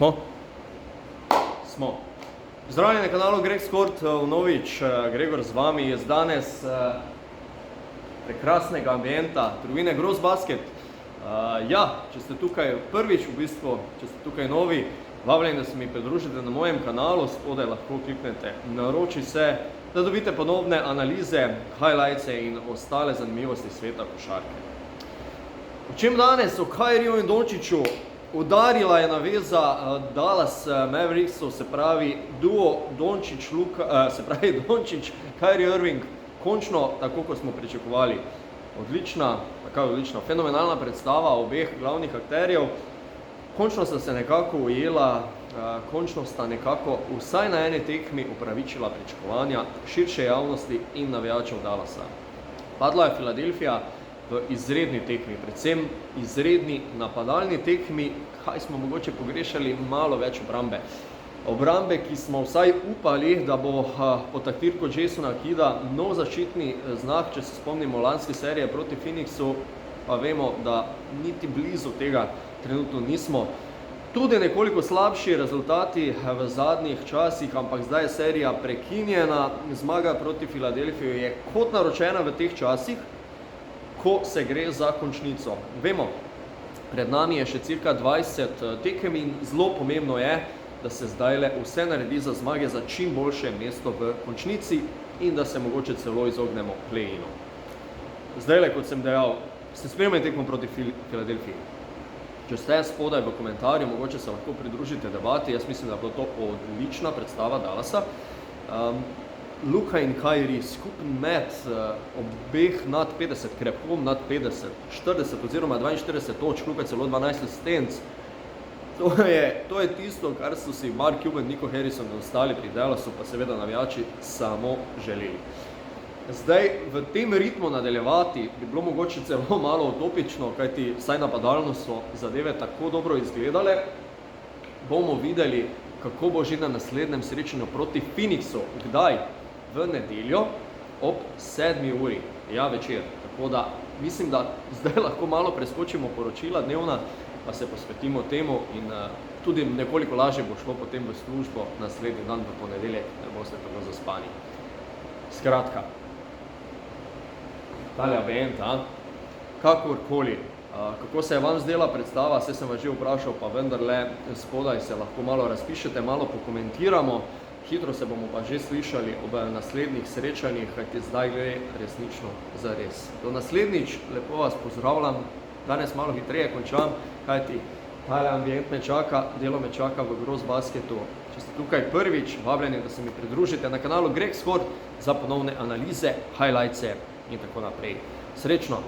Smo? Smo. Pozdravljeni na kanalu Greg Sport, vnovič Gregor z vami je danes prekrasnega ambienta trgovine Gross Basket. Če ste tukaj prvič, v bistvu, če ste tukaj novi, vabljeni, da se mi pridružite na mojem kanalu, spodaj lahko kliknete naroči se, da dobite ponovne analize, highlightse in ostale zanimivosti sveta košarke. O čem danes? O Kyrieju in Dončiću. Udarila je naveza Dallas Mavericksov, se pravi duo Dončić, Kyrie Irving, končno tako, kot smo pričakovali. Odlična, fenomenalna predstava obeh glavnih akterjev. Končno sta se nekako ujela, končno sta nekako vsaj na eni tekmi upravičila pričakovanja širše javnosti in navijačev Dallasa. Padla je Filadelfija v izredni tekmi, predvsem izredni napadalni tekmi, kaj smo mogoče pogrešali, malo več obrambe. Obrambe, ki smo vsaj upali, da bo po taktirko Jasona Kidda nov zaščitni znak, če se spomnimo lanske serije proti Phoenixu, pa vemo, da niti blizu tega trenutno nismo. Tudi nekoliko slabši rezultati v zadnjih časih, ampak zdaj je serija prekinjena. Zmaga proti Filadelfiji je kot naročena v teh časih, ko se gre za končnico. Vemo, pred nami je še cirka 20 tekem in zelo pomembno je, da se zdajle vse naredi za zmage za čim boljše mesto v končnici in da se mogoče celo izognemo play-inu. Zdajle, kot sem dejal, ste spremljali tekmo proti Filadelfiji. Če ste spodaj v komentarju, mogoče se lahko pridružite debati. Jaz mislim, da je bila to odlična predstava Dallasa. Luka in Kyrie, skupen met obeh nad 50, krepko nad 50, 40 oziroma 42 točk, Luka celo 12 asistenc. To je tisto, kar so si Mark Cuban, Nico Harrison in ostali pri Dallasu, pa seveda navijači, samo želeli. Zdaj, v tem ritmu nadaljevati bi bilo mogoče celo malo utopično, kajti vsaj napadalno so zadeve tako dobro izgledale. Bomo videli, kako bo že na naslednjem srečanju proti Phoenixu. Kdaj? V nedeljo ob 7. uri, večer. Tako da mislim, da zdaj lahko malo preskočimo poročila dnevna, pa se posvetimo temu in tudi nekoliko lažje bo šlo potem v službo naslednji dan v ponedeljek, da boste tako zaspani. Skratka, tale ambient, kakorkoli. Kako se je vam zdela predstava, saj sem vas že vprašal, pa vendarle spodaj se lahko malo razpišete, malo pokomentiramo. Hitro se bomo pa že slišali ob naslednjih srečanjih, kajti zdaj gre resnično za res. Do naslednjič, lepo vas pozdravljam, danes malo hitreje končam, kajti tale ambient me čaka, delo me čaka v Gross Basketu. Če ste tukaj prvič, vabljeni, da se mi pridružite na kanalu Greg Sport za ponovne analize, highlightse in tako naprej. Srečno!